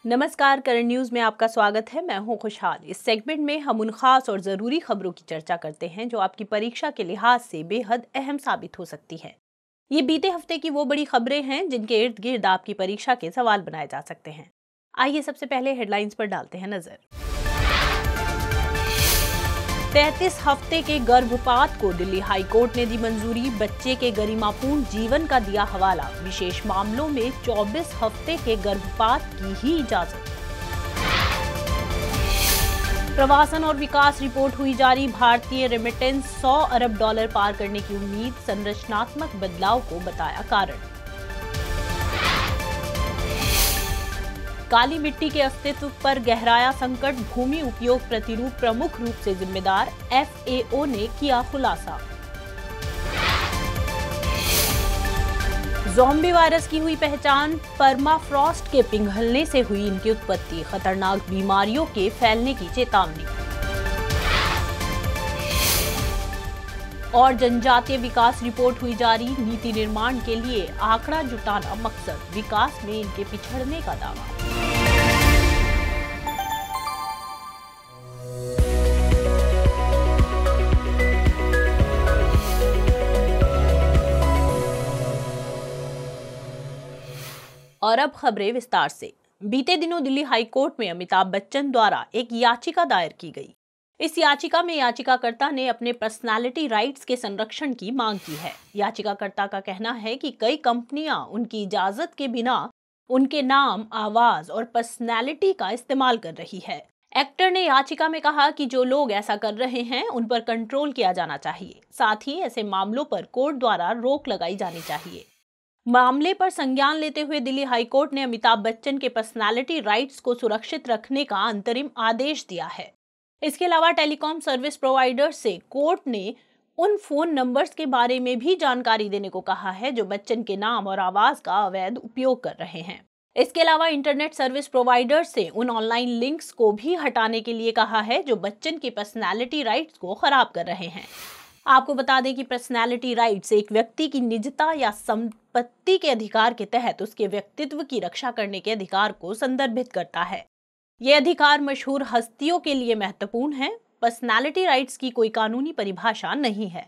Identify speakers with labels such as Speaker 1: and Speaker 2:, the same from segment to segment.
Speaker 1: नमस्कार, करण न्यूज में आपका स्वागत है। मैं हूं खुशहाल। इस सेगमेंट में हम उन खास और जरूरी खबरों की चर्चा करते हैं जो आपकी परीक्षा के लिहाज से बेहद अहम साबित हो सकती है। ये बीते हफ्ते की वो बड़ी खबरें हैं जिनके इर्द गिर्द आपकी परीक्षा के सवाल बनाए जा सकते हैं। आइए सबसे पहले हेडलाइंस पर डालते हैं नजर। 33 हफ्ते के गर्भपात को दिल्ली हाई कोर्ट ने दी मंजूरी। बच्चे के गरिमापूर्ण जीवन का दिया हवाला। विशेष मामलों में 24 हफ्ते के गर्भपात की ही इजाजत। प्रवासन और विकास रिपोर्ट हुई जारी। भारतीय रेमिटेंस 100 अरब डॉलर पार करने की उम्मीद। संरचनात्मक बदलाव को बताया कारण। काली मिट्टी के अस्तित्व पर गहराया संकट। भूमि उपयोग प्रतिरूप प्रमुख रूप से जिम्मेदार। FAO ने किया खुलासा। ज़ॉम्बी वायरस की हुई पहचान। परमाफ्रॉस्ट के पिघलने से हुई इनकी उत्पत्ति। खतरनाक बीमारियों के फैलने की चेतावनी। और जनजातीय विकास रिपोर्ट हुई जारी। नीति निर्माण के लिए आंकड़ा जुटाना मकसद। विकास में इनके पिछड़ने का दावा। और अब खबरें विस्तार से। बीते दिनों दिल्ली हाई कोर्ट में अमिताभ बच्चन द्वारा एक याचिका दायर की गई। इस याचिका में याचिकाकर्ता ने अपने पर्सनालिटी राइट्स के संरक्षण की मांग की है। याचिकाकर्ता का कहना है कि कई कंपनियां उनकी इजाजत के बिना उनके नाम, आवाज और पर्सनालिटी का इस्तेमाल कर रही है। एक्टर ने याचिका में कहा कि जो लोग ऐसा कर रहे हैं उन पर कंट्रोल किया जाना चाहिए। साथ ही ऐसे मामलों पर कोर्ट द्वारा रोक लगाई जानी चाहिए। मामले पर संज्ञान लेते हुए दिल्ली हाई कोर्ट ने अमिताभ बच्चन के पर्सनालिटी राइट्स को सुरक्षित रखने का अंतरिम आदेश दिया है। इसके अलावा टेलीकॉम सर्विस प्रोवाइडर से कोर्ट ने उन फोन नंबर्स के बारे में भी जानकारी देने को कहा है जो बच्चन के नाम और आवाज का अवैध उपयोग कर रहे हैं। इसके अलावा इंटरनेट सर्विस प्रोवाइडर से उन ऑनलाइन लिंक्स को भी हटाने के लिए कहा है जो बच्चन की पर्सनालिटी राइट्स को खराब कर रहे हैं। आपको बता दें कि पर्सनालिटी राइट्स एक व्यक्ति की निजता या संपत्ति के अधिकार के तहत उसके व्यक्तित्व की रक्षा करने के अधिकार को संदर्भित करता है। ये अधिकार मशहूर हस्तियों के लिए महत्वपूर्ण है। पर्सनालिटी राइट्स की कोई कानूनी परिभाषा नहीं है।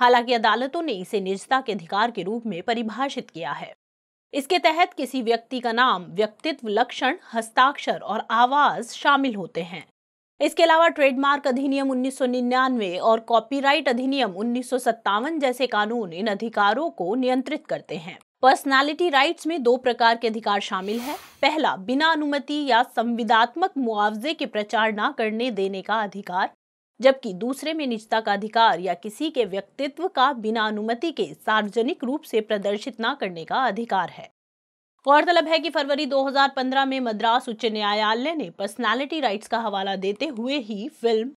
Speaker 1: हालांकि अदालतों ने इसे निजता के अधिकार के रूप में परिभाषित किया है। इसके तहत किसी व्यक्ति का नाम, व्यक्तित्व लक्षण, हस्ताक्षर और आवाज शामिल होते हैं। इसके अलावा ट्रेडमार्क अधिनियम 1999 और कॉपीराइट अधिनियम 1957 जैसे कानून इन अधिकारों को नियंत्रित करते हैं। पर्सनालिटी राइट्स में 2 प्रकार के अधिकार शामिल है। पहला, बिना अनुमति या संविदात्मक मुआवजे के प्रचार न करने देने का अधिकार, जबकि दूसरे में निजता का अधिकार या किसी के व्यक्तित्व का बिना अनुमति के सार्वजनिक रूप से प्रदर्शित न करने का अधिकार है। गौरतलब है कि फरवरी 2015 में मद्रास उच्च न्यायालय ने पर्सनालिटी राइट्स का हवाला देते हुए ही फिल्म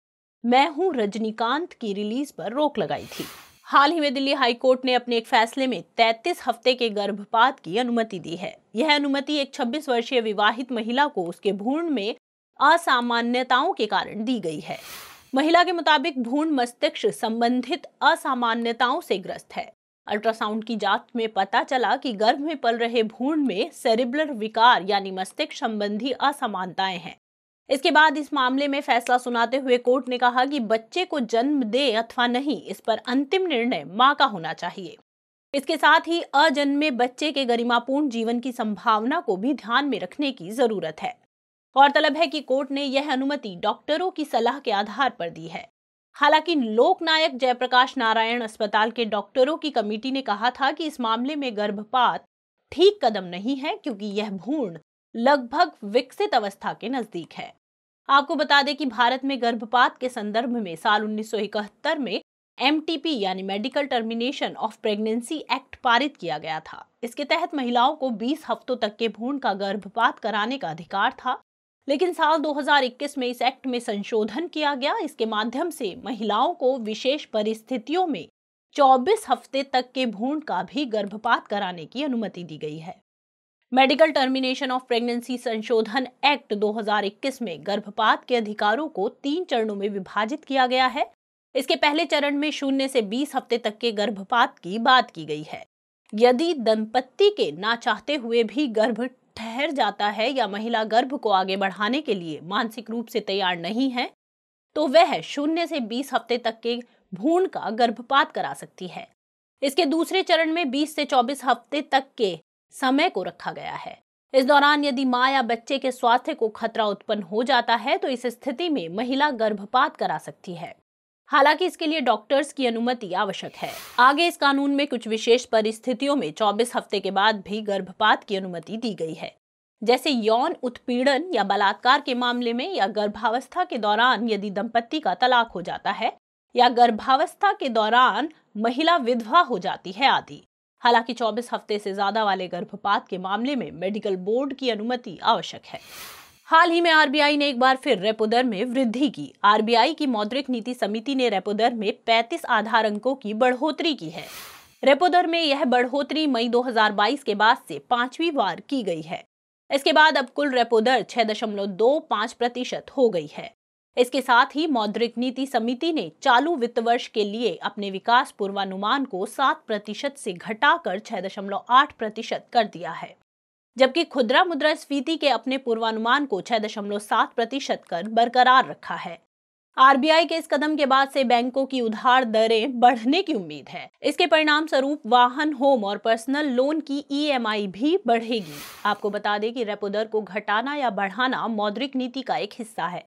Speaker 1: मैं हूं रजनीकांत की रिलीज पर रोक लगाई थी। हाल ही में दिल्ली हाई कोर्ट ने अपने एक फैसले में 33 हफ्ते के गर्भपात की अनुमति दी है। यह अनुमति एक 26 वर्षीय विवाहित महिला को उसके भ्रूण में असामान्यताओं के कारण दी गई है। महिला के मुताबिक भ्रूण मस्तिष्क संबंधित असामान्यताओं से ग्रस्त है। अल्ट्रासाउंड की जांच में पता चला कि गर्भ में पल रहे भ्रूण में सेरिब्रल विकार यानी मस्तिष्क संबंधी असमानताएं हैं। इसके बाद इस मामले में फैसला सुनाते हुए कोर्ट ने कहा कि बच्चे को जन्म दे अथवा नहीं, इस पर अंतिम निर्णय मां का होना चाहिए। इसके साथ ही अजन्मे बच्चे के गरिमापूर्ण जीवन की संभावना को भी ध्यान में रखने की जरूरत है। गौरतलब है कि कोर्ट ने यह अनुमति डॉक्टरों की सलाह के आधार पर दी है। हालांकि लोकनायक जयप्रकाश नारायण अस्पताल के डॉक्टरों की कमेटी ने कहा था कि इस मामले में गर्भपात ठीक कदम नहीं है, क्योंकि यह भ्रूण लगभग विकसित अवस्था के नजदीक है। आपको बता दें कि भारत में गर्भपात के संदर्भ में साल 1971 में MTP यानी medical termination of pregnancy act पारित किया गया था। इसके तहत महिलाओं को 20 हफ्तों तक के भ्रूण का गर्भपात कराने का अधिकार था, लेकिन साल 2021 में इस एक्ट में संशोधन किया गया। इसके माध्यम से महिलाओं को विशेष परिस्थितियों में 24 हफ्ते तक के भ्रूण का भी गर्भपात कराने की अनुमति दी गई है। मेडिकल टर्मिनेशन ऑफ प्रेगनेंसी संशोधन एक्ट 2021 में गर्भपात के अधिकारों को 3 चरणों में विभाजित किया गया है। इसके पहले चरण में 0 से 20 हफ्ते तक के गर्भपात की बात की गई है। यदि दंपत्ति के ना चाहते हुए भी गर्भ ठहर जाता है या महिला गर्भ को आगे बढ़ाने के लिए मानसिक रूप से तैयार नहीं है, तो वह 0 से 20 हफ्ते तक के भ्रूण का गर्भपात करा सकती है। इसके दूसरे चरण में 20 से 24 हफ्ते तक के समय को रखा गया है। इस दौरान यदि मां या बच्चे के स्वास्थ्य को खतरा उत्पन्न हो जाता है तो इस स्थिति में महिला गर्भपात करा सकती है। हालांकि इसके लिए डॉक्टर्स की अनुमति आवश्यक है। आगे इस कानून में कुछ विशेष परिस्थितियों में 24 हफ्ते के बाद भी गर्भपात की अनुमति दी गई है, जैसे यौन उत्पीड़न या बलात्कार के मामले में, या गर्भावस्था के दौरान यदि दंपति का तलाक हो जाता है, या गर्भावस्था के दौरान महिला विधवा हो जाती है आदि। हालांकि 24 हफ्ते से ज्यादा वाले गर्भपात के मामले में मेडिकल बोर्ड की अनुमति आवश्यक है। हाल ही में आरबीआई ने एक बार फिर रेपो दर में वृद्धि की। आरबीआई की मौद्रिक नीति समिति ने रेपो दर में 35 आधार अंकों की बढ़ोतरी की है। रेपो दर में यह बढ़ोतरी मई 2022 के बाद से 5वीं बार की गई है। इसके बाद अब कुल रेपो दर 6.25% हो गई है। इसके साथ ही मौद्रिक नीति समिति ने चालू वित्त वर्ष के लिए अपने विकास पूर्वानुमान को 7% से घटाकर 6.8% कर दिया है, जबकि खुदरा मुद्रास्फीति के अपने पूर्वानुमान को 6.7% कर बरकरार रखा है। आरबीआई के इस कदम के बाद से बैंकों की उधार दरें बढ़ने की उम्मीद है। इसके परिणाम स्वरूप वाहन, होम और पर्सनल लोन की ईएमआई भी बढ़ेगी। आपको बता दें कि रेपो दर को घटाना या बढ़ाना मौद्रिक नीति का एक हिस्सा है।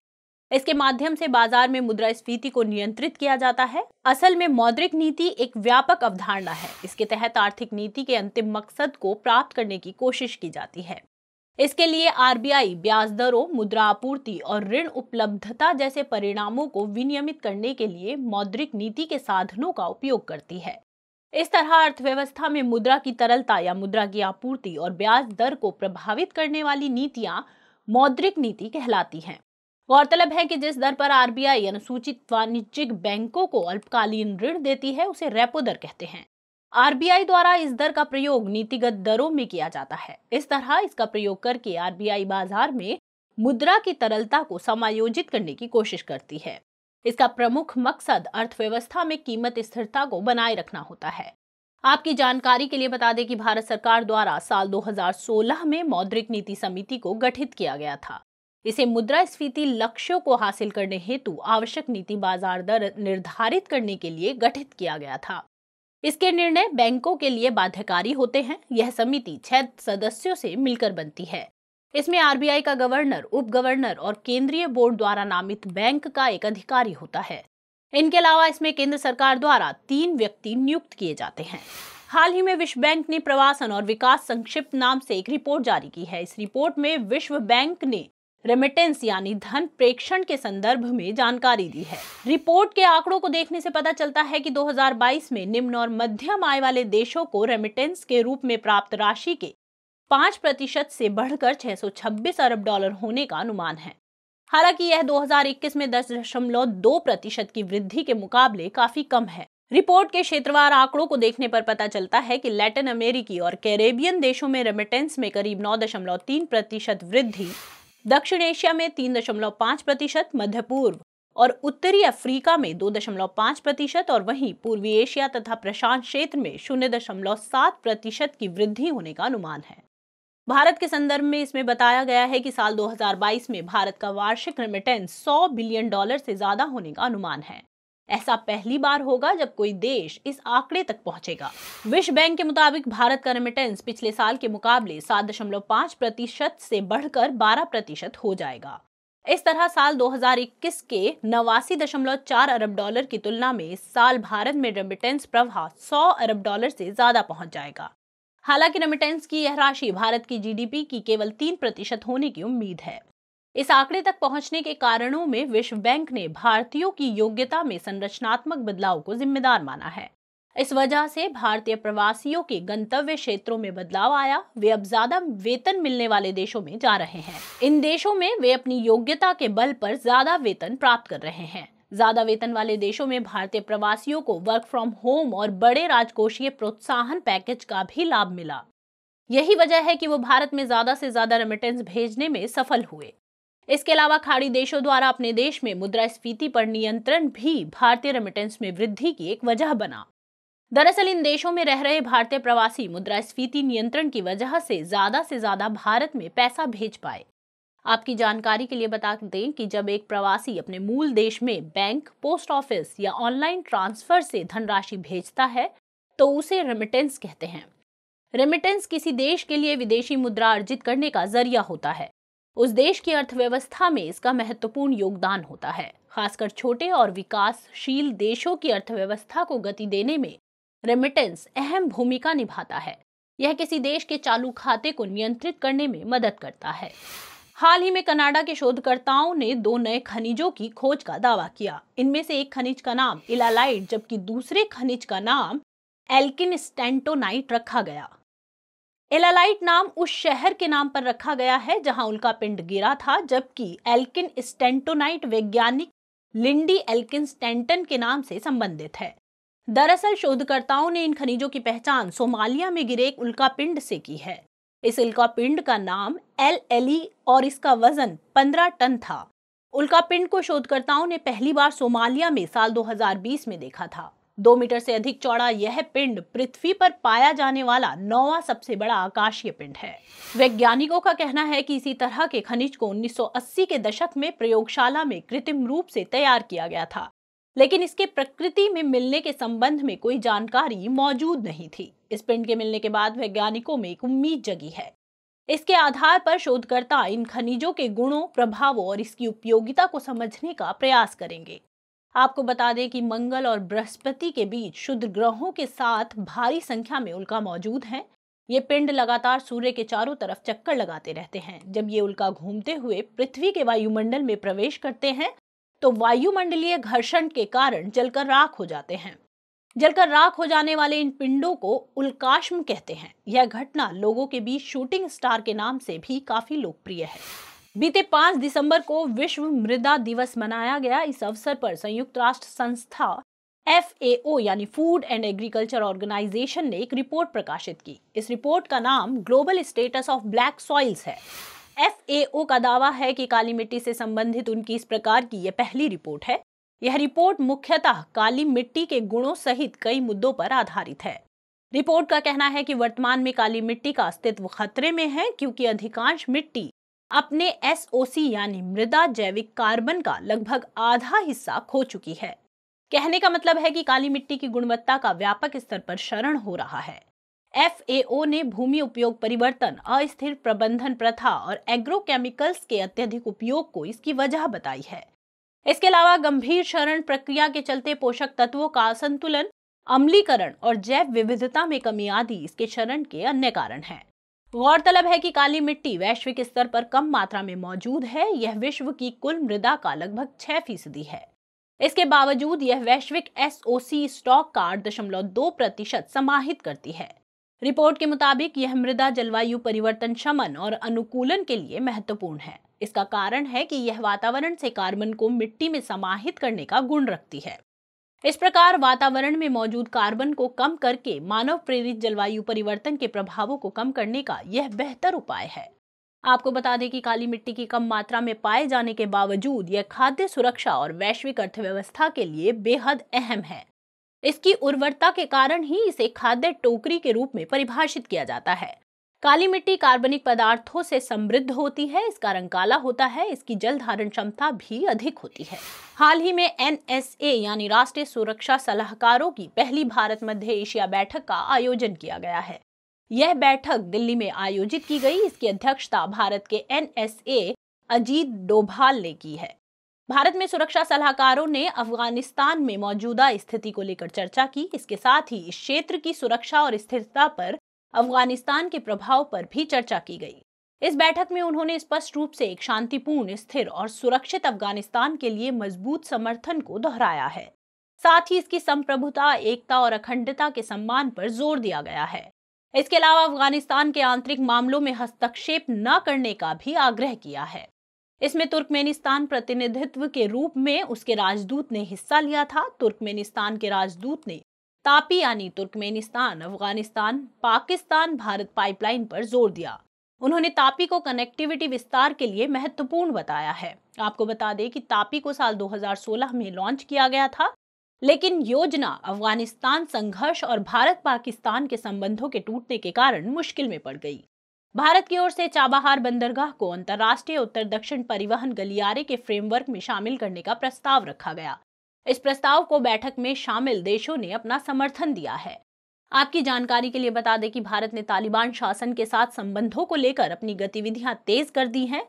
Speaker 1: इसके माध्यम से बाजार में मुद्रास्फीति को नियंत्रित किया जाता है। असल में मौद्रिक नीति एक व्यापक अवधारणा है। इसके तहत आर्थिक नीति के अंतिम मकसद को प्राप्त करने की कोशिश की जाती है। इसके लिए आरबीआई ब्याज दरों, मुद्रा आपूर्ति और ऋण उपलब्धता जैसे परिणामों को विनियमित करने के लिए मौद्रिक नीति के साधनों का उपयोग करती है। इस तरह अर्थव्यवस्था में मुद्रा की तरलता या मुद्रा की आपूर्ति और ब्याज दर को प्रभावित करने वाली नीतियां मौद्रिक नीति कहलाती हैं। गौरतलब है कि जिस दर पर आरबीआई अनुसूचित वाणिज्यिक बैंकों को अल्पकालीन ऋण देती है उसे रेपो दर कहते हैं। आरबीआई द्वारा इस दर का प्रयोग नीतिगत दरों में किया जाता है। इस तरह इसका प्रयोग करके आरबीआई बाजार में मुद्रा की तरलता को समायोजित करने की कोशिश करती है। इसका प्रमुख मकसद अर्थव्यवस्था में कीमत स्थिरता को बनाए रखना होता है। आपकी जानकारी के लिए बता दें कि भारत सरकार द्वारा साल 2016 में मौद्रिक नीति समिति को गठित किया गया था। इसे मुद्रास्फीति लक्ष्यों को हासिल करने हेतु आवश्यक नीति बाजार दर निर्धारित करने के लिए गठित किया गया था। इसके निर्णय बैंकों के लिए बाध्यकारी होते हैं। यह समिति 6 सदस्यों से मिलकर बनती है। इसमें आरबीआई का गवर्नर, उप गवर्नर और केंद्रीय बोर्ड द्वारा नामित बैंक का एक अधिकारी होता है। इनके अलावा इसमें केंद्र सरकार द्वारा 3 व्यक्ति नियुक्त किए जाते हैं। हाल ही में विश्व बैंक ने प्रवासन और विकास संक्षिप्त नाम से एक रिपोर्ट जारी की है। इस रिपोर्ट में विश्व बैंक ने रेमिटेंस यानी धन प्रेषण के संदर्भ में जानकारी दी है। रिपोर्ट के आंकड़ों को देखने से पता चलता है कि 2022 में निम्न और मध्यम आय वाले देशों को रेमिटेंस के रूप में प्राप्त राशि के 5% से बढ़कर $626 अरब होने का अनुमान है। हालांकि यह 2021 में 10.2% की वृद्धि के मुकाबले काफी कम है। रिपोर्ट के क्षेत्रवार आंकड़ों को देखने पर पता चलता है कि लैटिन अमेरिकी और कैरेबियन देशों में रेमिटेंस में करीब 9.3% वृद्धि, दक्षिण एशिया में 3.5%, मध्य पूर्व और उत्तरी अफ्रीका में 2.5% और वहीं पूर्वी एशिया तथा प्रशांत क्षेत्र में 0.7% की वृद्धि होने का अनुमान है। भारत के संदर्भ में इसमें बताया गया है कि साल 2022 में भारत का वार्षिक रेमिटेंस $100 बिलियन से ज्यादा होने का अनुमान है। ऐसा पहली बार होगा जब कोई देश इस आंकड़े तक पहुंचेगा। विश्व बैंक के मुताबिक भारत का रेमिटेंस पिछले साल के मुकाबले 7.5% से बढ़कर 12% हो जाएगा। इस तरह साल 2021 के $89.4 अरब की तुलना में इस साल भारत में रेमिटेंस प्रवाह $100 अरब से ज्यादा पहुंच जाएगा। हालांकि रेमिटेंस की यह राशि भारत की जीडीपी की केवल 3% होने की उम्मीद है। इस आंकड़े तक पहुंचने के कारणों में विश्व बैंक ने भारतीयों की योग्यता में संरचनात्मक बदलाव को जिम्मेदार माना है। इस वजह से भारतीय प्रवासियों के गंतव्य क्षेत्रों में बदलाव आया। वे अब ज्यादा वेतन मिलने वाले देशों में जा रहे हैं। इन देशों में वे अपनी योग्यता के बल पर ज्यादा वेतन प्राप्त कर रहे हैं। ज्यादा वेतन वाले देशों में भारतीय प्रवासियों को वर्क फ्रॉम होम और बड़े राजकोषीय प्रोत्साहन पैकेज का भी लाभ मिला। यही वजह है कि वो भारत में ज्यादा से ज्यादा रेमिटेंस भेजने में सफल हुए। इसके अलावा खाड़ी देशों द्वारा अपने देश में मुद्रास्फीति पर नियंत्रण भी भारतीय रेमिटेंस में वृद्धि की एक वजह बना। दरअसल इन देशों में रह रहे भारतीय प्रवासी मुद्रास्फीति नियंत्रण की वजह से ज्यादा भारत में पैसा भेज पाए। आपकी जानकारी के लिए बता दें कि जब एक प्रवासी अपने मूल देश में बैंक, पोस्ट ऑफिस या ऑनलाइन ट्रांसफर से धनराशि भेजता है तो उसे रेमिटेंस कहते हैं। रेमिटेंस किसी देश के लिए विदेशी मुद्रा अर्जित करने का जरिया होता है। उस देश की अर्थव्यवस्था में इसका महत्वपूर्ण योगदान होता है। खासकर छोटे और विकासशील देशों की अर्थव्यवस्था को गति देने में रेमिटेंस अहम भूमिका निभाता है। यह किसी देश के चालू खाते को नियंत्रित करने में मदद करता है। हाल ही में कनाडा के शोधकर्ताओं ने 2 नए खनिजों की खोज का दावा किया। इनमें से एक खनिज का नाम इलालाइट जबकि दूसरे खनिज का नाम एल्किन स्टेंटोनाइट रखा गया। इलालाइट नाम उस शहर के नाम पर रखा गया है जहां उल्का पिंड गिरा था, जबकि एल्किन स्टेंटोनाइट वैज्ञानिक लिंडी एल्किन स्टेंटन के नाम से संबंधित है। दरअसल शोधकर्ताओं ने इन खनिजों की पहचान सोमालिया में गिरे एक उल्का पिंड से की है। इस उल्कापिंड का नाम एल और इसका वजन 15 टन था। उल्कापिंड को शोधकर्ताओं ने पहली बार सोमालिया में साल 2020 में देखा था। 2 मीटर से अधिक चौड़ा यह पिंड पृथ्वी पर पाया जाने वाला 9वां सबसे बड़ा आकाशीय पिंड है। वैज्ञानिकों का कहना है कि इसी तरह के खनिज को 1980 के दशक में प्रयोगशाला में कृत्रिम रूप से तैयार किया गया था, लेकिन इसके प्रकृति में मिलने के संबंध में कोई जानकारी मौजूद नहीं थी। इस पिंड के मिलने के बाद वैज्ञानिकों में एक उम्मीद जगी है। इसके आधार पर शोधकर्ता इन खनिजों के गुणों, प्रभावों और इसकी उपयोगिता को समझने का प्रयास करेंगे। आपको बता दें कि मंगल और बृहस्पति के बीच शुद्ध ग्रहों के साथ भारी संख्या में उल्का मौजूद हैं। ये पिंड लगातार सूर्य के चारों तरफ चक्कर लगाते रहते हैं। जब ये उल्का घूमते हुए पृथ्वी के वायुमंडल में प्रवेश करते हैं तो वायुमंडलीय घर्षण के कारण जलकर राख हो जाते हैं। जलकर राख हो जाने वाले इन पिंडों को उल्काश्म कहते हैं। यह घटना लोगों के बीच शूटिंग स्टार के नाम से भी काफी लोकप्रिय है। बीते 5 दिसंबर को विश्व मृदा दिवस मनाया गया। इस अवसर पर संयुक्त राष्ट्र संस्था FAO यानी फूड एंड एग्रीकल्चर ऑर्गेनाइजेशन ने एक रिपोर्ट प्रकाशित की। इस रिपोर्ट का नाम global status of black soils है। FAO का दावा है कि काली मिट्टी से संबंधित उनकी इस प्रकार की यह पहली रिपोर्ट है। यह रिपोर्ट मुख्यतः काली मिट्टी के गुणों सहित कई मुद्दों पर आधारित है। रिपोर्ट का कहना है कि वर्तमान में काली मिट्टी का अस्तित्व खतरे में है, क्योंकि अधिकांश मिट्टी अपने SOC यानी मृदा जैविक कार्बन का लगभग आधा हिस्सा खो चुकी है। कहने का मतलब है कि काली मिट्टी की गुणवत्ता का व्यापक स्तर पर क्षरण हो रहा है। FAO ने भूमि उपयोग परिवर्तन, अस्थिर प्रबंधन प्रथा और एग्रोकेमिकल्स के अत्यधिक उपयोग को इसकी वजह बताई है। इसके अलावा गंभीर क्षरण प्रक्रिया के चलते पोषक तत्वों का असंतुलन, अम्लीकरण और जैव विविधता में कमी आदि इसके क्षरण के अन्य कारण हैं। गौरतलब है कि काली मिट्टी वैश्विक स्तर पर कम मात्रा में मौजूद है। यह विश्व की कुल मृदा का लगभग 6% है। इसके बावजूद यह वैश्विक SOC स्टॉक का 8.2% समाहित करती है। रिपोर्ट के मुताबिक यह मृदा जलवायु परिवर्तन शमन और अनुकूलन के लिए महत्वपूर्ण है। इसका कारण है कि यह वातावरण से कार्बन को मिट्टी में समाहित करने का गुण रखती है। इस प्रकार वातावरण में मौजूद कार्बन को कम करके मानव प्रेरित जलवायु परिवर्तन के प्रभावों को कम करने का यह बेहतर उपाय है। आपको बता दें कि काली मिट्टी की कम मात्रा में पाए जाने के बावजूद यह खाद्य सुरक्षा और वैश्विक अर्थव्यवस्था के लिए बेहद अहम है। इसकी उर्वरता के कारण ही इसे खाद्य टोकरी के रूप में परिभाषित किया जाता है। काली मिट्टी कार्बनिक पदार्थों से समृद्ध होती है। इसका रंग काला होता है। इसकी जल धारण क्षमता भी अधिक होती है। हाल ही में NSA यानी राष्ट्रीय सुरक्षा सलाहकारों की पहली भारत मध्य एशिया बैठक का आयोजन किया गया है। यह बैठक दिल्ली में आयोजित की गई। इसकी अध्यक्षता भारत के NSA अजीत डोभाल ने की है। भारत में सुरक्षा सलाहकारों ने अफगानिस्तान में मौजूदा स्थिति को लेकर चर्चा की। इसके साथ ही इस क्षेत्र की सुरक्षा और स्थिरता पर अफगानिस्तान के प्रभाव पर भी चर्चा की गई। इस बैठक में उन्होंने स्पष्ट रूप से एक शांतिपूर्ण, स्थिर और सुरक्षित अफगानिस्तान के लिए मजबूत समर्थन को दोहराया है। साथ ही इसकी संप्रभुता, एकता और अखंडता के सम्मान पर जोर दिया गया है। इसके अलावा अफगानिस्तान के आंतरिक मामलों में हस्तक्षेप न करने का भी आग्रह किया है। इसमें तुर्कमेनिस्तान प्रतिनिधित्व के रूप में उसके राजदूत ने हिस्सा लिया था। तुर्कमेनिस्तान के राजदूत ने तापी यानी तुर्कमेनिस्तान, अफगानिस्तान, पाकिस्तान, भारत पाइपलाइन पर जोर दिया। उन्होंने तापी को कनेक्टिविटी विस्तार के लिए महत्वपूर्ण बताया है। आपको बता दें कि तापी को साल 2016 में लॉन्च किया गया था। लेकिन योजना अफगानिस्तान संघर्ष और भारत पाकिस्तान के संबंधों के टूटने के कारण मुश्किल में पड़ गई। भारत की ओर से चाबहार बंदरगाह को अंतर्राष्ट्रीय उत्तर दक्षिण परिवहन गलियारे के फ्रेमवर्क में शामिल करने का प्रस्ताव रखा गया। इस प्रस्ताव को बैठक में शामिल देशों ने अपना समर्थन दिया है। आपकी जानकारी के लिए बता दें कि भारत ने तालिबान शासन के साथ संबंधों को लेकर अपनी गतिविधियां तेज कर दी हैं।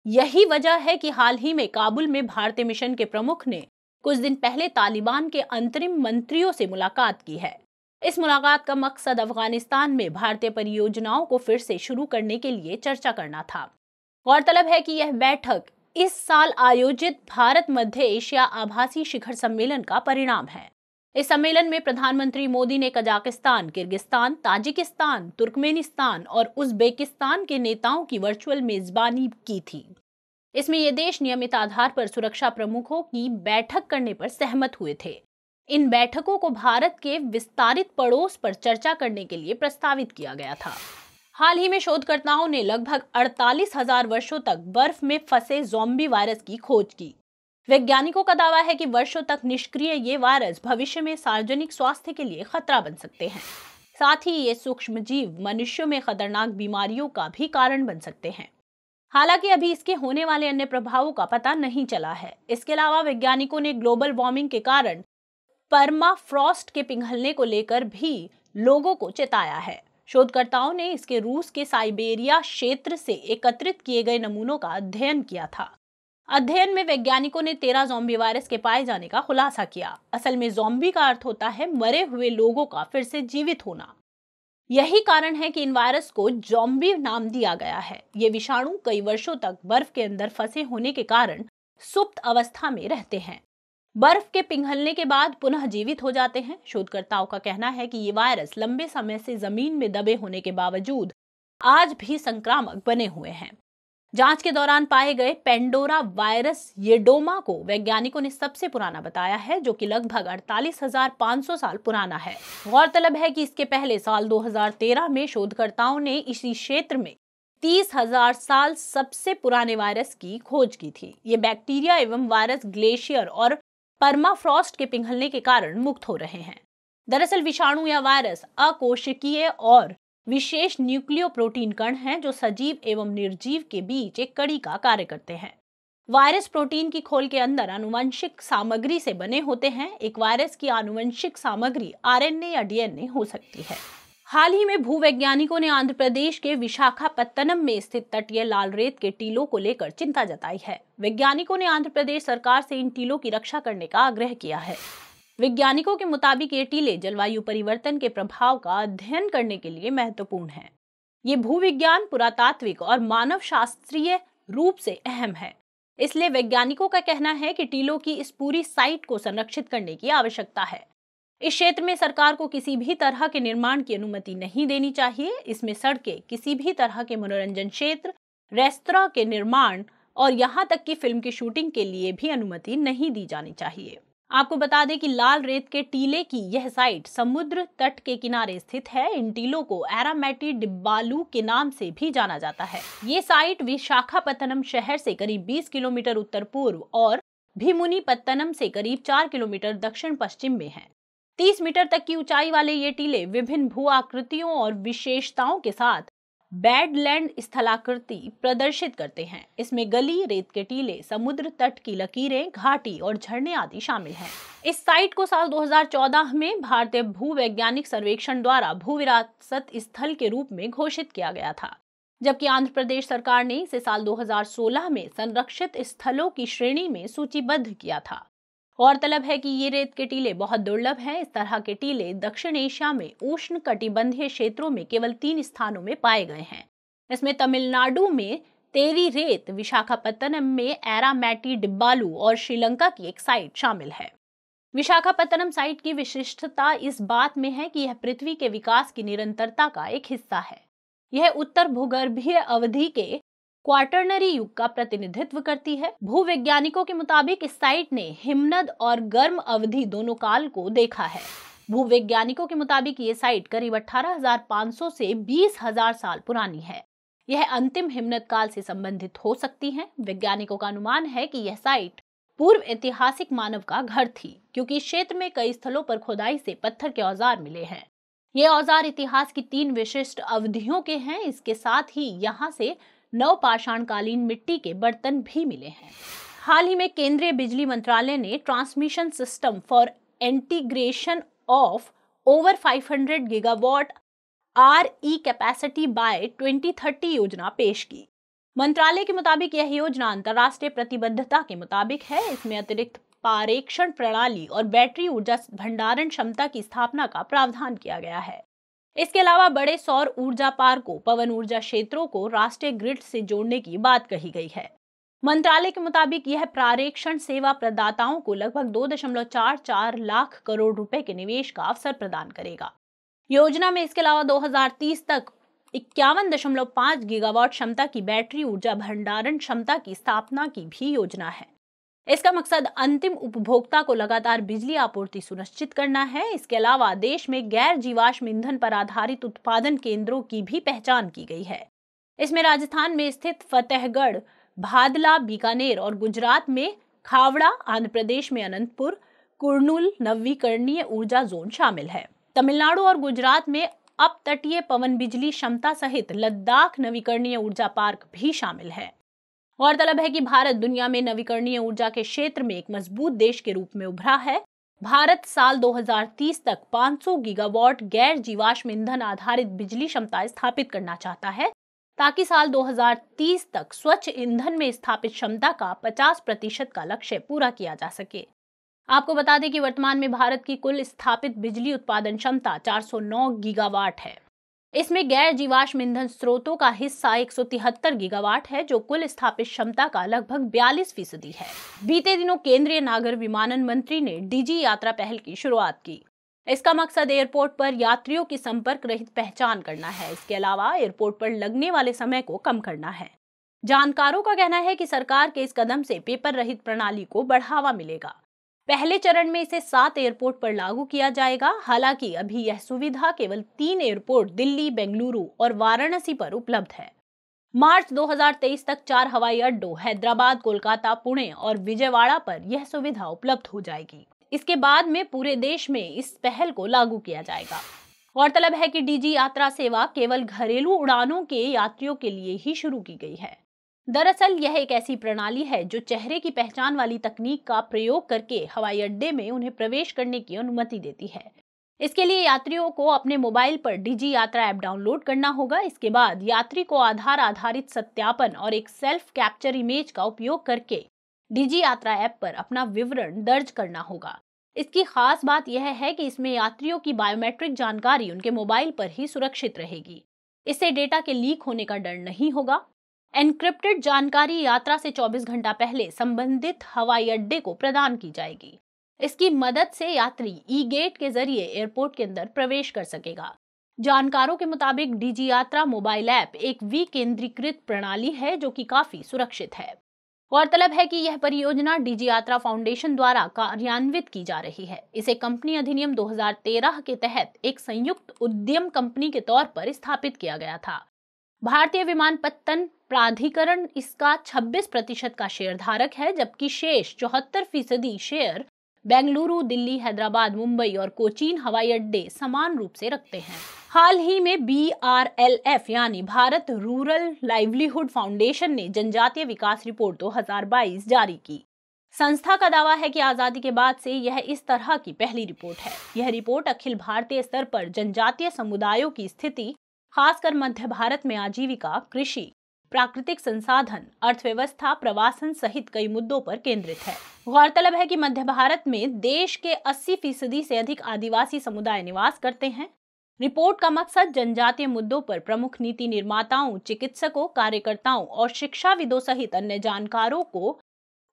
Speaker 1: यही वजह है कि हाल ही में काबुल में भारतीय मिशन के प्रमुख ने कुछ दिन पहले तालिबान के अंतरिम मंत्रियों से मुलाकात की है। इस मुलाकात का मकसद अफगानिस्तान में भारतीय परियोजनाओं को फिर से शुरू करने के लिए चर्चा करना था। गौरतलब है कि यह बैठक इस साल आयोजित भारत मध्य एशिया आभासी शिखर सम्मेलन का परिणाम है। इस सम्मेलन में प्रधानमंत्री मोदी ने कजाकिस्तान, किर्गिस्तान, ताजिकिस्तान, तुर्कमेनिस्तान और उज्बेकिस्तान के नेताओं की वर्चुअल मेजबानी की थी। इसमें ये देश नियमित आधार पर सुरक्षा प्रमुखों की बैठक करने पर सहमत हुए थे। इन बैठकों को भारत के विस्तारित पड़ोस पर चर्चा करने के लिए प्रस्तावित किया गया था। हाल ही में शोधकर्ताओं ने लगभग 48,000 वर्षों तक बर्फ में फंसे ज़ॉम्बी वायरस की खोज की। वैज्ञानिकों का दावा है कि वर्षों तक निष्क्रिय ये वायरस भविष्य में सार्वजनिक स्वास्थ्य के लिए खतरा बन सकते हैं। साथ ही ये सूक्ष्म जीव मनुष्यों में खतरनाक बीमारियों का भी कारण बन सकते हैं। हालांकि अभी इसके होने वाले अन्य प्रभावों का पता नहीं चला है। इसके अलावा वैज्ञानिकों ने ग्लोबल वार्मिंग के कारण परमाफ्रॉस्ट के पिघलने को लेकर भी लोगों को चेताया है। शोधकर्ताओं ने इसके रूस के साइबेरिया क्षेत्र से एकत्रित किए गए नमूनों का अध्ययन किया था। अध्ययन में वैज्ञानिकों ने 13 ज़ॉम्बी वायरस के पाए जाने का खुलासा किया। असल में ज़ॉम्बी का अर्थ होता है मरे हुए लोगों का फिर से जीवित होना। यही कारण है कि इन वायरस को ज़ॉम्बी नाम दिया गया है। ये विषाणु कई वर्षों तक बर्फ के अंदर फंसे होने के कारण सुप्त अवस्था में रहते हैं। बर्फ के पिघलने के बाद पुनः जीवित हो जाते हैं। शोधकर्ताओं का कहना है कि ये वायरस लंबे समय से जमीन में दबे होने के बावजूद आज भी संक्रामक बने हुए हैं। जांच के दौरान पाए गए पेंडोरा वायरस येडोमा को वैज्ञानिकों ने सबसे पुराना बताया है, जो कि लगभग 48,500 साल पुराना है। गौरतलब है कि इसके पहले साल 2013 में शोधकर्ताओं ने इसी क्षेत्र में 30,000 साल सबसे पुराने वायरस की खोज की थी। ये बैक्टीरिया एवं वायरस ग्लेशियर और परमाफ्रॉस्ट के पिघलने के कारण मुक्त हो रहे हैं। दरअसल विषाणु या वायरस अकोशिकीय और विशेष न्यूक्लियोप्रोटीन कण हैं जो सजीव एवं निर्जीव के बीच एक कड़ी का कार्य करते हैं। वायरस प्रोटीन की खोल के अंदर आनुवंशिक सामग्री से बने होते हैं। एक वायरस की आनुवंशिक सामग्री आरएनए या डीएनए हो सकती है। हाल ही में भूवैज्ञानिकों ने आंध्र प्रदेश के विशाखापत्तनम में स्थित तटीय लाल रेत के टीलों को लेकर चिंता जताई है। वैज्ञानिकों ने आंध्र प्रदेश सरकार से इन टीलों की रक्षा करने का आग्रह किया है। वैज्ञानिकों के मुताबिक ये टीले जलवायु परिवर्तन के प्रभाव का अध्ययन करने के लिए महत्वपूर्ण हैं। ये भूविज्ञान, पुरातात्विक और मानव शास्त्रीय रूप से अहम है। इसलिए वैज्ञानिकों का कहना है कि टीलों की इस पूरी साइट को संरक्षित करने की आवश्यकता है। इस क्षेत्र में सरकार को किसी भी तरह के निर्माण की अनुमति नहीं देनी चाहिए। इसमें सड़कें, किसी भी तरह के मनोरंजन क्षेत्र, रेस्तरां के निर्माण और यहाँ तक कि फिल्म की शूटिंग के लिए भी अनुमति नहीं दी जानी चाहिए। आपको बता दें कि लाल रेत के टीले की यह साइट समुद्र तट के किनारे स्थित है। इन टीलों को एरामेटी डिब्बालू के नाम से भी जाना जाता है। ये साइट विशाखापत्तनम शहर से करीब 20 किलोमीटर उत्तर पूर्व और भीमुनिपत्तनम से करीब 4 किलोमीटर दक्षिण पश्चिम में है। 30 मीटर तक की ऊंचाई वाले ये टीले विभिन्न भू आकृतियों और विशेषताओं के साथ बैडलैंड स्थलाकृति प्रदर्शित करते हैं। इसमें गली, रेत के टीले, समुद्र तट की लकीरें, घाटी और झरने आदि शामिल हैं। इस साइट को साल 2014 में भारतीय भूवैज्ञानिक सर्वेक्षण द्वारा भू विरासत स्थल के रूप में घोषित किया गया था, जबकि आंध्र प्रदेश सरकार ने इसे साल 2016 में संरक्षित स्थलों की श्रेणी में सूचीबद्ध किया था। गौरतलब है कि ये रेत के टीले बहुत दुर्लभ हैं। इस तरह के टीले दक्षिण एशिया में उष्ण कटिबंधीय क्षेत्रों में केवल 3 स्थानों में पाए गए हैं। इसमें तमिलनाडु में तेरी रेत, विशाखापत्तनम में एरामेटी डिब्बालू और श्रीलंका की एक साइट शामिल है। विशाखापत्तनम साइट की विशिष्टता इस बात में है कि यह पृथ्वी के विकास की निरंतरता का एक हिस्सा है। यह उत्तर भूगर्भीय अवधि के क्वाटरनरी युग का प्रतिनिधित्व करती है। भूवैज्ञानिकों के मुताबिक इस साइट ने हिमनद और गर्म अवधि दोनों काल को देखा है। भूवैज्ञानिकों के मुताबिक ये साइट करीब 18,500 से 20,000 साल पुरानी है। यह अंतिम हिमनद काल से संबंधित हो सकती है। वैज्ञानिकों का अनुमान है कि यह साइट पूर्व ऐतिहासिक मानव का घर थी, क्योंकि इस क्षेत्र में कई स्थलों पर खुदाई से पत्थर के औजार मिले हैं। ये औजार इतिहास की 3 विशिष्ट अवधियों के हैं। इसके साथ ही यहाँ से नवपाषाणकालीन मिट्टी के बर्तन भी मिले हैं। हाल ही में केंद्रीय बिजली मंत्रालय ने transmission system for integration of over 500 gigawatt RE capacity by 2030 योजना पेश की। मंत्रालय के मुताबिक यह योजना अंतर्राष्ट्रीय प्रतिबद्धता के मुताबिक है। इसमें अतिरिक्त पारेषण प्रणाली और बैटरी ऊर्जा भंडारण क्षमता की स्थापना का प्रावधान किया गया है। इसके अलावा बड़े सौर ऊर्जा पार्कों, पवन ऊर्जा क्षेत्रों को राष्ट्रीय ग्रिड से जोड़ने की बात कही गई है। मंत्रालय के मुताबिक यह प्रारेषण सेवा प्रदाताओं को लगभग 2.44 लाख करोड़ रुपए के निवेश का अवसर प्रदान करेगा। योजना में इसके अलावा 2030 तक 51.5 गीगावाट क्षमता की बैटरी ऊर्जा भंडारण क्षमता की स्थापना की भी योजना है। इसका मकसद अंतिम उपभोक्ता को लगातार बिजली आपूर्ति सुनिश्चित करना है। इसके अलावा देश में गैर जीवाश्म ईंधन पर आधारित उत्पादन केंद्रों की भी पहचान की गई है। इसमें राजस्थान में स्थित फतेहगढ़, भादला, बीकानेर और गुजरात में खावड़ा, आंध्र प्रदेश में अनंतपुर, कुर्नूल नवीकरणीय ऊर्जा जोन शामिल है। तमिलनाडु और गुजरात में अब तटीय पवन बिजली क्षमता सहित लद्दाख नवीकरणीय ऊर्जा पार्क भी शामिल है। गौरतलब है कि भारत दुनिया में नवीकरणीय ऊर्जा के क्षेत्र में एक मजबूत देश के रूप में उभरा है। भारत साल 2030 तक 500 गीगावाट गैर जीवाश्म ईंधन आधारित बिजली क्षमता स्थापित करना चाहता है, ताकि साल 2030 तक स्वच्छ ईंधन में स्थापित क्षमता का 50% का लक्ष्य पूरा किया जा सके। आपको बता दें कि वर्तमान में भारत की कुल स्थापित बिजली उत्पादन क्षमता 409 गीगावाट है। इसमें गैर जीवाश्म ईंधन स्रोतों का हिस्सा 173 गीगावाट है, जो कुल स्थापित क्षमता का लगभग 42% है। बीते दिनों केंद्रीय नागर विमानन मंत्री ने डिजी यात्रा पहल की शुरुआत की। इसका मकसद एयरपोर्ट पर यात्रियों की संपर्क रहित पहचान करना है। इसके अलावा एयरपोर्ट पर लगने वाले समय को कम करना है। जानकारों का कहना है कि सरकार के इस कदम से पेपर रहित प्रणाली को बढ़ावा मिलेगा। पहले चरण में इसे 7 एयरपोर्ट पर लागू किया जाएगा। हालांकि अभी यह सुविधा केवल 3 एयरपोर्ट दिल्ली, बेंगलुरु और वाराणसी पर उपलब्ध है। मार्च 2023 तक 4 हवाई अड्डों हैदराबाद, कोलकाता, पुणे और विजयवाड़ा पर यह सुविधा उपलब्ध हो जाएगी। इसके बाद में पूरे देश में इस पहल को लागू किया जाएगा। गौरतलब है कि डिजी यात्रा सेवा केवल घरेलू उड़ानों के यात्रियों के लिए ही शुरू की गई है। दरअसल यह एक ऐसी प्रणाली है जो चेहरे की पहचान वाली तकनीक का प्रयोग करके हवाई अड्डे में उन्हें प्रवेश करने की अनुमति देती है। इसके लिए यात्रियों को अपने मोबाइल पर डिजी यात्रा ऐप डाउनलोड करना होगा। इसके बाद यात्री को आधार आधारित सत्यापन और एक सेल्फ कैप्चर इमेज का उपयोग करके डिजी यात्रा ऐप पर अपना विवरण दर्ज करना होगा। इसकी खास बात यह है कि इसमें यात्रियों की बायोमेट्रिक जानकारी उनके मोबाइल पर ही सुरक्षित रहेगी। इससे डेटा के लीक होने का डर नहीं होगा। एनक्रिप्टेड जानकारी यात्रा से 24 घंटा पहले संबंधित हवाई अड्डे को प्रदान की जाएगी। इसकी मदद से यात्री ई गेट के जरिए एयरपोर्ट के अंदर प्रवेश कर सकेगा। जानकारों के मुताबिक डिजी यात्रा मोबाइल ऐप एक विकेंद्रीकृत प्रणाली है जो कि काफी सुरक्षित है। गौरतलब है कि यह परियोजना डिजी यात्रा फाउंडेशन द्वारा कार्यान्वित की जा रही है। इसे कंपनी अधिनियम 2013 के तहत एक संयुक्त उद्यम कंपनी के तौर पर स्थापित किया गया था। भारतीय विमानपत्तन प्राधिकरण इसका 26% का शेयर धारक है, जबकि शेष 74% शेयर बेंगलुरु, दिल्ली, हैदराबाद, मुंबई और कोचीन हवाई अड्डे समान रूप से रखते हैं। हाल ही में BRLF यानी भारत रूरल लाइवलीहुड फाउंडेशन ने जनजातीय विकास रिपोर्ट 2022 जारी की। संस्था का दावा है कि आजादी के बाद से यह इस तरह की पहली रिपोर्ट है। यह रिपोर्ट अखिल भारतीय स्तर पर जनजातीय समुदायों की स्थिति, खासकर मध्य भारत में आजीविका, कृषि, प्राकृतिक संसाधन, अर्थव्यवस्था, प्रवासन सहित कई मुद्दों पर केंद्रित है। गौरतलब है कि मध्य भारत में देश के 80% से अधिक आदिवासी समुदाय निवास करते हैं। रिपोर्ट का मकसद जनजातीय मुद्दों पर प्रमुख नीति निर्माताओं, चिकित्सकों, कार्यकर्ताओं और शिक्षाविदों सहित अन्य जानकारों को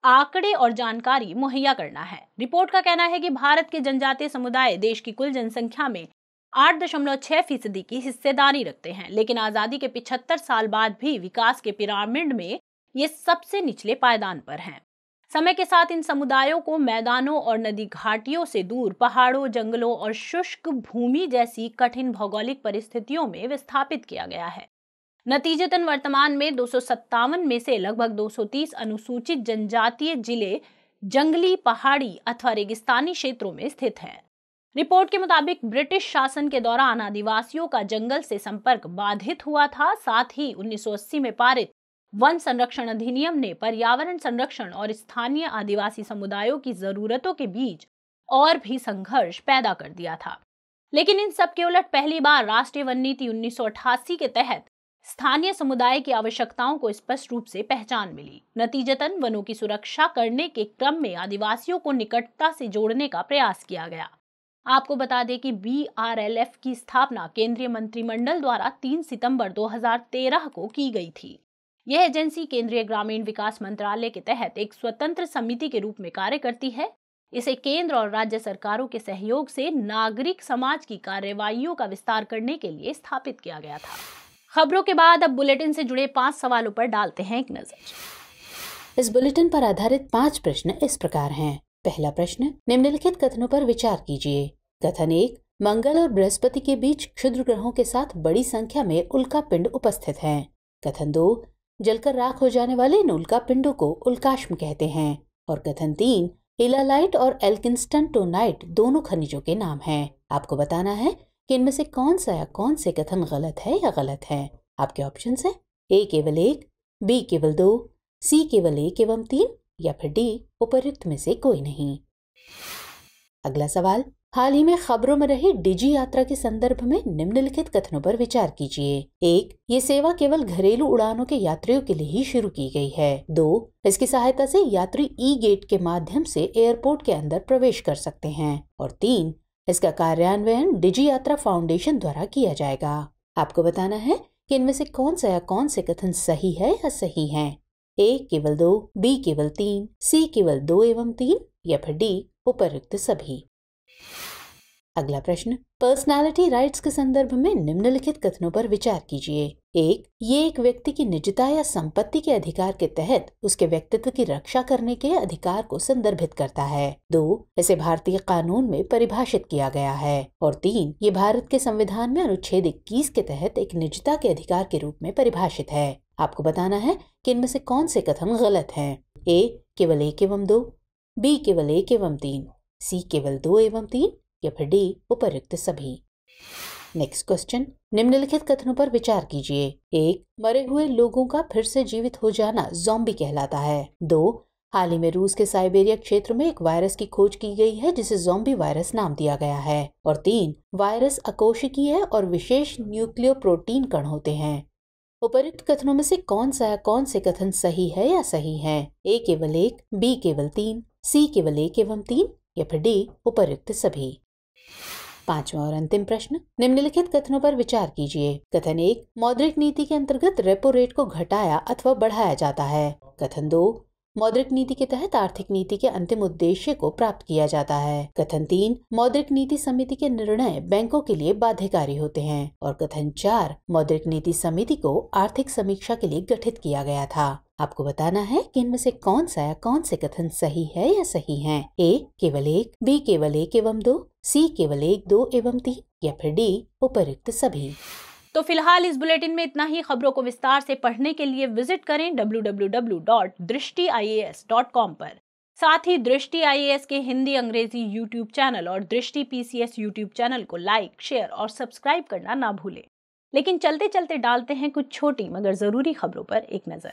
Speaker 1: आंकड़े और जानकारी मुहैया करना है। रिपोर्ट का कहना है कि भारत के जनजातीय समुदाय देश की कुल जनसंख्या में 8.6% की हिस्सेदारी रखते हैं, लेकिन आजादी के 75 साल बाद भी विकास के पिरामिड में ये सबसे निचले पायदान पर हैं। समय के साथ इन समुदायों को मैदानों और नदी घाटियों से दूर पहाड़ों, जंगलों और शुष्क भूमि जैसी कठिन भौगोलिक परिस्थितियों में विस्थापित किया गया है। नतीजतन वर्तमान में 257 में से लगभग 230 अनुसूचित जनजातीय जिले जंगली, पहाड़ी अथवा रेगिस्तानी क्षेत्रों में स्थित है। रिपोर्ट के मुताबिक ब्रिटिश शासन के दौरान आदिवासियों का जंगल से संपर्क बाधित हुआ था। साथ ही 1980 में पारित वन संरक्षण अधिनियम ने पर्यावरण संरक्षण और स्थानीय आदिवासी समुदायों की जरूरतों के बीच और भी संघर्ष पैदा कर दिया था। लेकिन इन सब के उलट पहली बार राष्ट्रीय वन नीति 1988 के तहत स्थानीय समुदाय की आवश्यकताओं को स्पष्ट रूप से पहचान मिली। नतीजतन वनों की सुरक्षा करने के क्रम में आदिवासियों को निकटता से जोड़ने का प्रयास किया गया। आपको बता दें कि BRLF की स्थापना केंद्रीय मंत्रिमंडल द्वारा 3 सितंबर 2013 को की गई थी। यह एजेंसी केंद्रीय ग्रामीण विकास मंत्रालय के तहत एक स्वतंत्र समिति के रूप में कार्य करती है। इसे केंद्र और राज्य सरकारों के सहयोग से नागरिक समाज की कार्रवाइयों का विस्तार करने के लिए स्थापित किया गया था। खबरों के बाद अब बुलेटिन से जुड़े 5 सवालों पर डालते हैं एक नजर।
Speaker 2: इस बुलेटिन पर आधारित 5 प्रश्न इस प्रकार हैं। पहला प्रश्न, निम्नलिखित कथनों पर विचार कीजिए। कथन 1, मंगल और बृहस्पति के बीच क्षुद्र ग्रहों के साथ बड़ी संख्या में उल्का पिंड उपस्थित हैं। कथन 2, जलकर राख हो जाने वाले इन उल्का पिंडों को उल्काश्म कहते हैं। और कथन 3, इलालाइट और एल्किंस्टनटोनाइट दोनों खनिजों के नाम हैं। आपको बताना है कि इनमें से कौन सा या कौन से कथन गलत है या गलत है। आपके ऑप्शंस हैं A केवल 1, B केवल 2, C केवल 1 एवं 3 या फिर D उपर्युक्त में से कोई नहीं। अगला सवाल, हाल ही में खबरों में रही डिजी यात्रा के संदर्भ में निम्नलिखित कथनों पर विचार कीजिए। 1, ये सेवा केवल घरेलू उड़ानों के यात्रियों के लिए ही शुरू की गई है। 2, इसकी सहायता से यात्री ई गेट के माध्यम से एयरपोर्ट के अंदर प्रवेश कर सकते हैं। और 3, इसका कार्यान्वयन डिजी यात्रा फाउंडेशन द्वारा किया जाएगा। आपको बताना है कि इनमें से कौन सा या कौन से कथन सही है या सही है। A केवल 2, B केवल 3, C केवल 2 एवं 3 या फिर D उपर्युक्त सभी। अगला प्रश्न, पर्सनालिटी राइट्स के संदर्भ में निम्नलिखित कथनों पर विचार कीजिए। 1, ये एक व्यक्ति की निजता या संपत्ति के अधिकार के तहत उसके व्यक्तित्व की रक्षा करने के अधिकार को संदर्भित करता है। 2, इसे भारतीय कानून में परिभाषित किया गया है। और 3, ये भारत के संविधान में अनुच्छेद 21 के तहत एक निजता के अधिकार के रूप में परिभाषित है। आपको बताना है कि इनमें से कौन से कथन गलत हैं। A केवल 1 एवं 2, B केवल 1 एवं 3, C केवल 2 एवं 3 या फिर D उपर्युक्त सभी। नेक्स्ट क्वेश्चन, निम्नलिखित कथनों पर विचार कीजिए। 1, मरे हुए लोगों का फिर से जीवित हो जाना ज़ॉम्बी कहलाता है। 2, हाल ही में रूस के साइबेरिया क्षेत्र में एक वायरस की खोज की गई है जिसे ज़ॉम्बी वायरस नाम दिया गया है। और 3, वायरस अकोशिकीय और विशेष न्यूक्लियोप्रोटीन कण होते हैं। उपर्युक्त कथनों में से कौन सा या कौन से कथन सही है या सही है। A केवल 1, B केवल 3, C केवल 1 एवं 3 या फिर D उपर्युक्त सभी। 5वां और अंतिम प्रश्न, निम्नलिखित कथनों पर विचार कीजिए। कथन 1, मौद्रिक नीति के अंतर्गत रेपो रेट को घटाया अथवा बढ़ाया जाता है। कथन 2, मौद्रिक नीति के तहत आर्थिक नीति के अंतिम उद्देश्य को प्राप्त किया जाता है। कथन 3, मौद्रिक नीति समिति के निर्णय बैंकों के लिए बाध्यकारी होते हैं। और कथन 4, मौद्रिक नीति समिति को आर्थिक समीक्षा के लिए गठित किया गया था। आपको बताना है कि इनमें से कौन सा या कौन से कथन सही है या सही हैं। A केवल 1, B केवल 1 एवं 2, C केवल 1, 2 एवं 3 या फिर D उपर्युक्त सभी।
Speaker 1: तो फिलहाल इस बुलेटिन में इतना ही। खबरों को विस्तार से पढ़ने के लिए विजिट करें www.drishti.ias.com पर। साथ ही दृष्टि IAS के हिंदी अंग्रेजी यूट्यूब चैनल और दृष्टि PCS यूट्यूब चैनल को लाइक, शेयर और सब्सक्राइब करना ना भूलें। लेकिन चलते चलते डालते हैं कुछ छोटी मगर जरूरी खबरों पर एक नजर।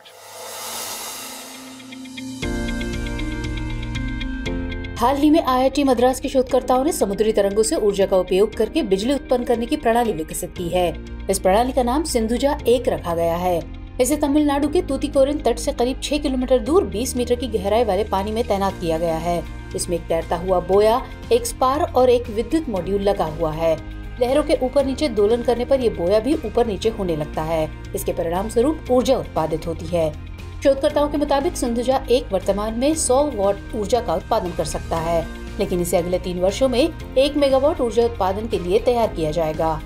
Speaker 2: हाल ही में IIT मद्रास के शोधकर्ताओं ने समुद्री तरंगों से ऊर्जा का उपयोग करके बिजली उत्पन्न करने की प्रणाली विकसित की है। इस प्रणाली का नाम सिंधुजा 1 रखा गया है। इसे तमिलनाडु के तूतीकोरिन तट से करीब 6 किलोमीटर दूर 20 मीटर की गहराई वाले पानी में तैनात किया गया है। इसमें एक तैरता हुआ बोया, एक स्पार और एक विद्युत मॉड्यूल लगा हुआ है। लहरों के ऊपर नीचे दोलन करने पर यह बोया भी ऊपर नीचे होने लगता है। इसके परिणाम स्वरूप ऊर्जा उत्पादित होती है। शोधकर्ताओं के मुताबिक सिंधुजा 1 वर्तमान में 100 वाट ऊर्जा का उत्पादन कर सकता है, लेकिन इसे अगले 3 वर्षों में 1 मेगावाट ऊर्जा उत्पादन के लिए तैयार किया जाएगा।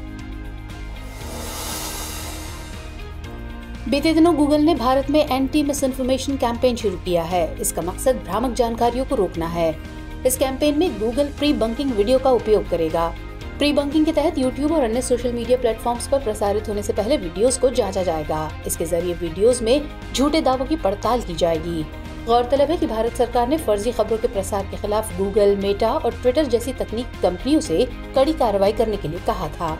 Speaker 2: बीते दिनों गूगल ने भारत में एंटी मिस इन्फॉर्मेशन कैंपेन शुरू किया है। इसका मकसद भ्रामक जानकारियों को रोकना है। इस कैंपेन में गूगल प्री बंकिंग वीडियो का उपयोग करेगा। प्री बंकिंग के तहत यूट्यूब और अन्य सोशल मीडिया प्लेटफॉर्म्स पर प्रसारित होने से पहले वीडियोस को जांचा जाएगा। इसके जरिए वीडियोस में झूठे दावों की पड़ताल की जाएगी। गौरतलब है कि भारत सरकार ने फर्जी खबरों के प्रसार के खिलाफ गूगल, मेटा और ट्विटर जैसी तकनीकी कंपनियों से कड़ी कार्रवाई करने के लिए कहा था।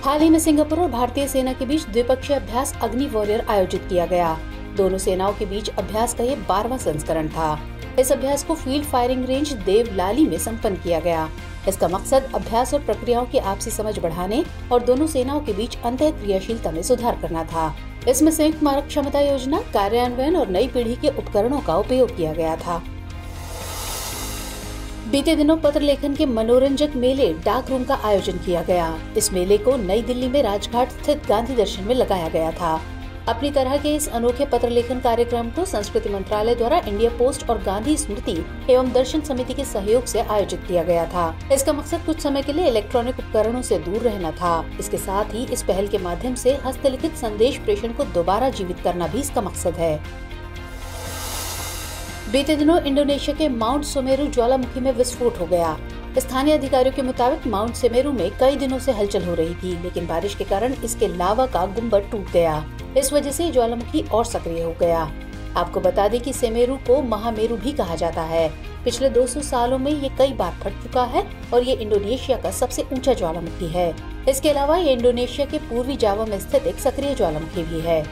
Speaker 2: हाल ही में सिंगापुर और भारतीय सेना के बीच द्विपक्षीय अभ्यास अग्नि वॉरियर आयोजित किया गया। दोनों सेनाओं के बीच अभ्यास का ये 12वां संस्करण था। इस अभ्यास को फील्ड फायरिंग रेंज देवलाली में संपन्न किया गया। इसका मकसद अभ्यास और प्रक्रियाओं की आपसी समझ बढ़ाने और दोनों सेनाओं के बीच अंतःक्रियाशीलता में सुधार करना था। इसमें संयुक्त मारक क्षमता योजना, कार्यान्वयन और नई पीढ़ी के उपकरणों का उपयोग किया गया था। बीते दिनों पत्र लेखन के मनोरंजक मेले डाक रूम का आयोजन किया गया। इस मेले को नई दिल्ली में राजघाट स्थित गांधी दर्शन में लगाया गया था। अपनी तरह के इस अनोखे पत्र लेखन कार्यक्रम को संस्कृति मंत्रालय द्वारा इंडिया पोस्ट और गांधी स्मृति एवं दर्शन समिति के सहयोग से आयोजित किया गया था। इसका मकसद कुछ समय के लिए इलेक्ट्रॉनिक उपकरणों से दूर रहना था। इसके साथ ही इस पहल के माध्यम से हस्तलिखित संदेश प्रेषण को दोबारा जीवित करना भी इसका मकसद है। बीते दिनों इंडोनेशिया के माउंट सुमेरु ज्वालामुखी में विस्फोट हो गया। स्थानीय अधिकारियों के मुताबिक माउंट सुमेरु में कई दिनों से हलचल हो रही थी, लेकिन बारिश के कारण इसके लावा का गुंबद टूट गया। इस वजह से ज्वालामुखी और सक्रिय हो गया। आपको बता दें कि सुमेरु को महामेरु भी कहा जाता है। पिछले 200 सालों में ये कई बार फट चुका है और ये इंडोनेशिया का सबसे ऊंचा ज्वालामुखी है। इसके अलावा ये इंडोनेशिया के पूर्वी जावा में स्थित एक सक्रिय ज्वालामुखी भी है।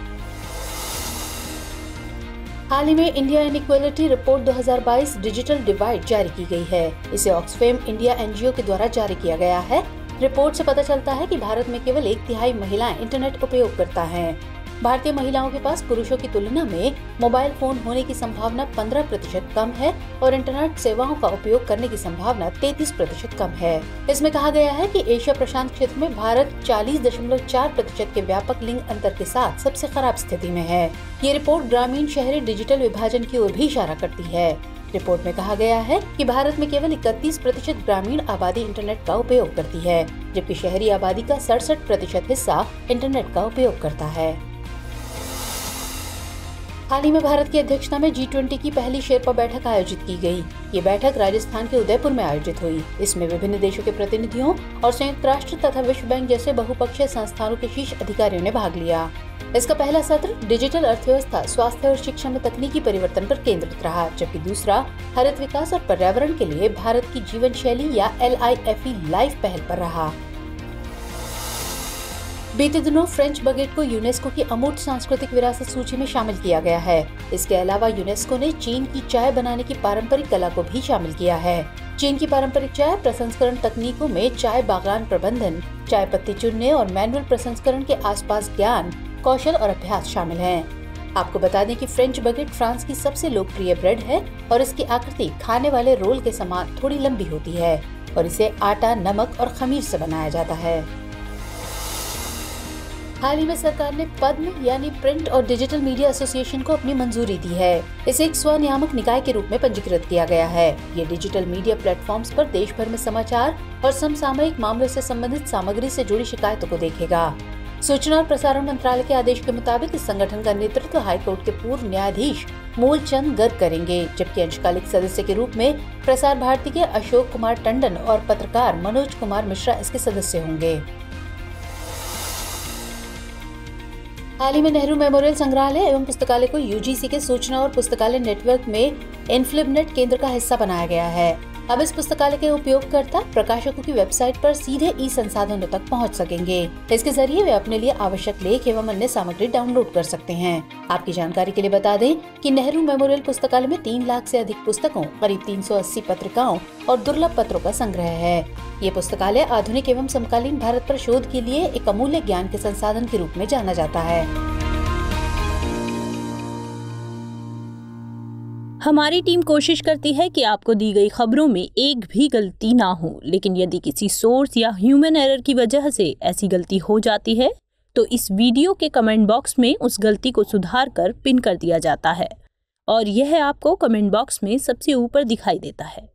Speaker 2: हाल ही में India inequality report 2022 digital divide जारी की गई है। इसे ऑक्सफैम इंडिया एनजीओ के द्वारा जारी किया गया है। रिपोर्ट से पता चलता है कि भारत में केवल 1/3 महिलाएं इंटरनेट उपयोग करता हैं। भारतीय महिलाओं के पास पुरुषों की तुलना में मोबाइल फोन होने की संभावना 15% कम है और इंटरनेट सेवाओं का उपयोग करने की संभावना 33% कम है। इसमें कहा गया है कि एशिया प्रशांत क्षेत्र में भारत 40.4% के व्यापक लिंग अंतर के साथ सबसे खराब स्थिति में है। ये रिपोर्ट ग्रामीण शहरी डिजिटल विभाजन की ओर भी इशारा करती है। रिपोर्ट में कहा गया है कि भारत में केवल 31% ग्रामीण आबादी इंटरनेट का उपयोग करती है, जबकि शहरी आबादी का 67% हिस्सा इंटरनेट का उपयोग करता है। हाल ही में भारत की अध्यक्षता में G20 की पहली शेरपा बैठक आयोजित की गई। ये बैठक राजस्थान के उदयपुर में आयोजित हुई। इसमें विभिन्न देशों के प्रतिनिधियों और संयुक्त राष्ट्र तथा विश्व बैंक जैसे बहुपक्षीय संस्थानों के शीर्ष अधिकारियों ने भाग लिया। इसका पहला सत्र डिजिटल अर्थव्यवस्था, स्वास्थ्य और शिक्षा में तकनीकी परिवर्तन पर केंद्रित रहा, जबकि दूसरा हरित विकास और पर्यावरण के लिए भारत की जीवन शैली या LIFE लाइफ पहल पर रहा। बीते दिनों फ्रेंच बगेट को यूनेस्को की अमूर्त सांस्कृतिक विरासत सूची में शामिल किया गया है। इसके अलावा यूनेस्को ने चीन की चाय बनाने की पारंपरिक कला को भी शामिल किया है। चीन की पारंपरिक चाय प्रसंस्करण तकनीकों में चाय बागान प्रबंधन, चाय पत्ती चुनने और मैनुअल प्रसंस्करण के आसपास ज्ञान, कौशल और अभ्यास शामिल हैं। आपको बता दें कि फ्रेंच बगेट फ्रांस की सबसे लोकप्रिय ब्रेड है और इसकी आकृति खाने वाले रोल के समान थोड़ी लंबी होती है और इसे आटा, नमक और खमीर से बनाया जाता है। हाल ही में सरकार ने पद्म यानी प्रिंट और डिजिटल मीडिया एसोसिएशन को अपनी मंजूरी दी है। इसे एक स्वनियामक निकाय के रूप में पंजीकृत किया गया है। ये डिजिटल मीडिया प्लेटफॉर्म्स पर देश भर में समाचार और समसामयिक मामलों से संबंधित सामग्री से जुड़ी शिकायतों को देखेगा। सूचना और प्रसारण मंत्रालय के आदेश के मुताबिक इस संगठन का नेतृत्व हाईकोर्ट के पूर्व न्यायाधीश मूलचंद गर्ग करेंगे, जबकि अंशकालिक सदस्य के रूप में प्रसार भारती के अशोक कुमार टंडन और पत्रकार मनोज कुमार मिश्रा इसके सदस्य होंगे। हाल ही में नेहरू मेमोरियल संग्रहालय एवं पुस्तकालय को UGC के सूचना और पुस्तकालय नेटवर्क में इन्फ्लिबनेट केंद्र का हिस्सा बनाया गया है। अब इस पुस्तकालय के उपयोगकर्ता प्रकाशकों की वेबसाइट पर सीधे संसाधनों तक पहुंच सकेंगे। इसके जरिए वे अपने लिए आवश्यक लेख एवं अन्य सामग्री डाउनलोड कर सकते हैं। आपकी जानकारी के लिए बता दें कि नेहरू मेमोरियल पुस्तकालय में 3 लाख से अधिक पुस्तकों, करीब 380 पत्रिकाओं और दुर्लभ पत्रों का संग्रह है। ये पुस्तकालय आधुनिक एवं समकालीन भारत पर शोध के लिए एक अमूल्य ज्ञान के संसाधन के रूप में जाना जाता है।
Speaker 1: हमारी टीम कोशिश करती है कि आपको दी गई खबरों में एक भी गलती ना हो, लेकिन यदि किसी सोर्स या ह्यूमन एरर की वजह से ऐसी गलती हो जाती है तो इस वीडियो के कमेंट बॉक्स में उस गलती को सुधार कर पिन कर दिया जाता है और यह आपको कमेंट बॉक्स में सबसे ऊपर दिखाई देता है।